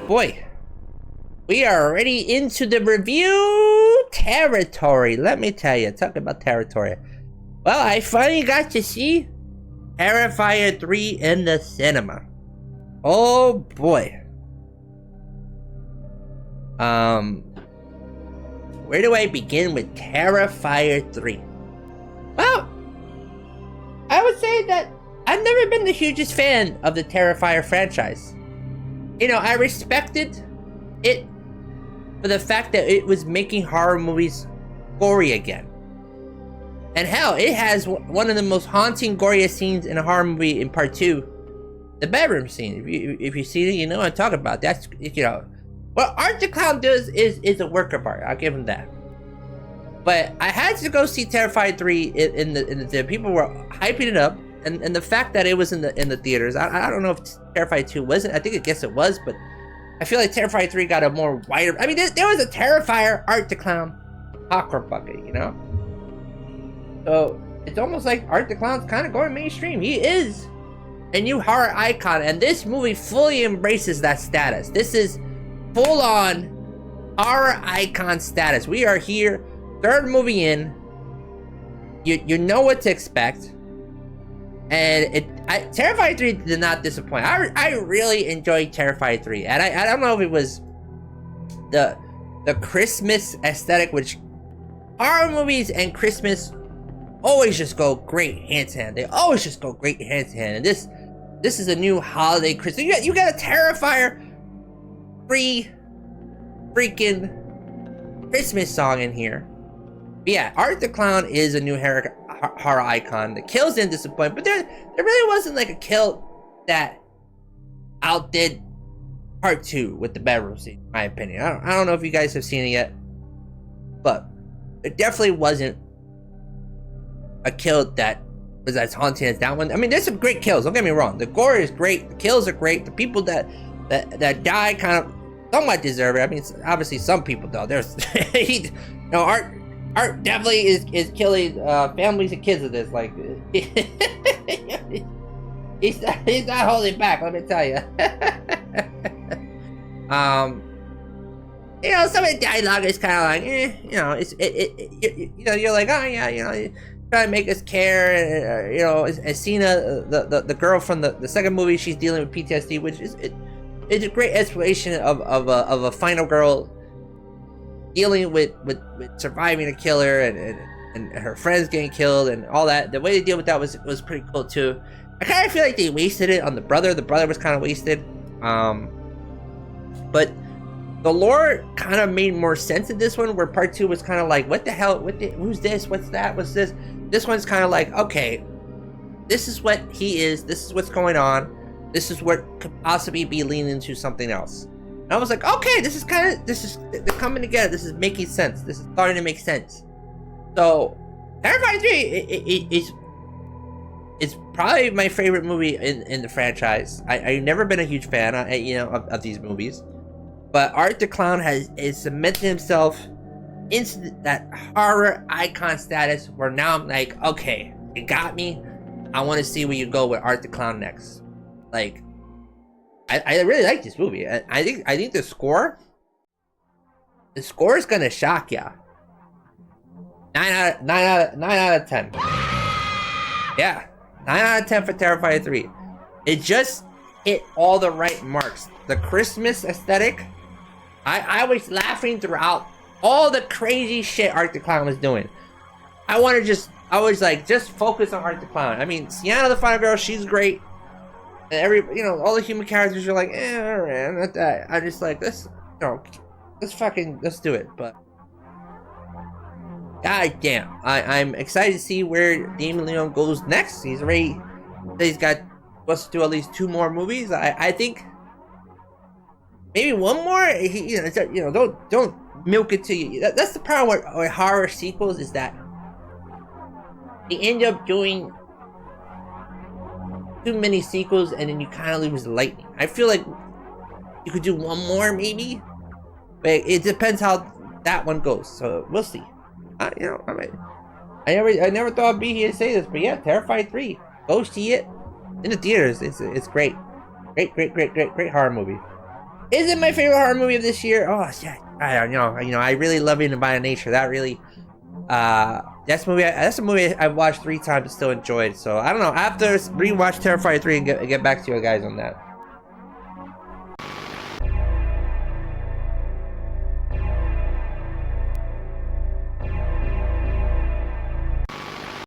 Boy, we are already into the review territory. Let me tell you, talk about territory. Well, I finally got to see Terrifier 3 in the cinema. Oh boy. Where do I begin with Terrifier 3? Well, I would say that I've never been the hugest fan of the Terrifier franchise. You know, I respected it for the fact that it was making horror movies gory again. And hell, it has one of the most haunting, goriest scenes in a horror movie in part 2. The bedroom scene. If you see it, you know what I'm talking about. That's, you know, what Art the Clown does is a work of art. I'll give him that. But I had to go see Terrifier 3 in the people were hyping it up, and the fact that it was in the theaters. I don't know if Terrifier 2 wasn't. I guess it was, but I feel like Terrifier 3 got a more wider. I mean, there was a Terrifier Art the Clown popcorn bucket, you know. So it's almost like Art the Clown's kind of going mainstream. He is a new horror icon, and this movie fully embraces that status. This is full-on horror icon status. We are here, third movie in. You know what to expect, and Terrifier 3 did not disappoint. I really enjoyed Terrifier 3, and I don't know if it was the Christmas aesthetic, which horror movies and Christmas always just go great hand in hand. They always just go great hand in hand. And this is a new holiday Christmas. You got a Terrifier 3 freaking Christmas song in here. But yeah, Art the Clown is a new horror icon. The kills didn't disappoint, but there really wasn't like a kill that outdid part 2 with the bedroom scene, in my opinion. I don't know if you guys have seen it yet, but it definitely wasn't a kill that was as haunting as that one. I mean, there's some great kills, don't get me wrong. The gore is great, the kills are great, the people that die kind of somewhat deserve it. I mean, obviously some people though. There's you know, Art definitely is killing families and kids with this. Like he's not holding back, let me tell you. You know, some of the dialogue is kind of like, you know, you know, you're like, oh yeah, you know, trying to make us care. And, you know, as Cena, the girl from the second movie, she's dealing with PTSD, which is it's a great explanation of a final girl dealing with surviving a killer and her friends getting killed and all that. The way they deal with that was pretty cool too. I kind of feel like they wasted it on the brother. The brother was kind of wasted. But the lore kind of made more sense in this one, where part 2 was kind of like, what the hell? Who's this? What's that? What's this? This one's kind of like, okay, this is what he is. This is what's going on. This is what could possibly be leaning into something else. And I was like, okay, they're coming together. This is making sense. This is starting to make sense. So, Terrifier 3 it's probably my favorite movie in the franchise. I've never been a huge fan, you know, of these movies. But Art the Clown has cemented himself into that horror icon status, where now I'm like, okay, you got me. I want to see where you go with Art the Clown next. Like, I really like this movie. I think the score is gonna shock ya. 9 out of 10. Yeah, 9 out of 10 for Terrifier 3. It just hit all the right marks. The Christmas aesthetic. I was laughing throughout all the crazy shit Art the Clown was doing. I was like, just focus on Art the Clown. I mean, Sienna the final girl, she's great. And you know, all the human characters are like, alright, not that. I just like, let's do it. But god damn, I'm excited to see where Damien Leone goes next. He's supposed to do at least 2 more movies. I think maybe 1 more. You know, don't milk it to you. That's the problem with horror sequels, is that they end up doing too many sequels, and then you kind of lose the lightning. I feel like you could do 1 more maybe, but it depends how that one goes. So we'll see. You know, I never thought I'd be here to say this, but yeah, Terrifier 3. Go see it in the theaters. It's great. Great horror movie. Is it my favorite horror movie of this year? Oh yeah, I don't know. I really love Into by Nature. That really, that's a movie I've watched 3 times and still enjoyed. So I don't know. I have to rewatch Terrifier 3 and get back to you guys on that.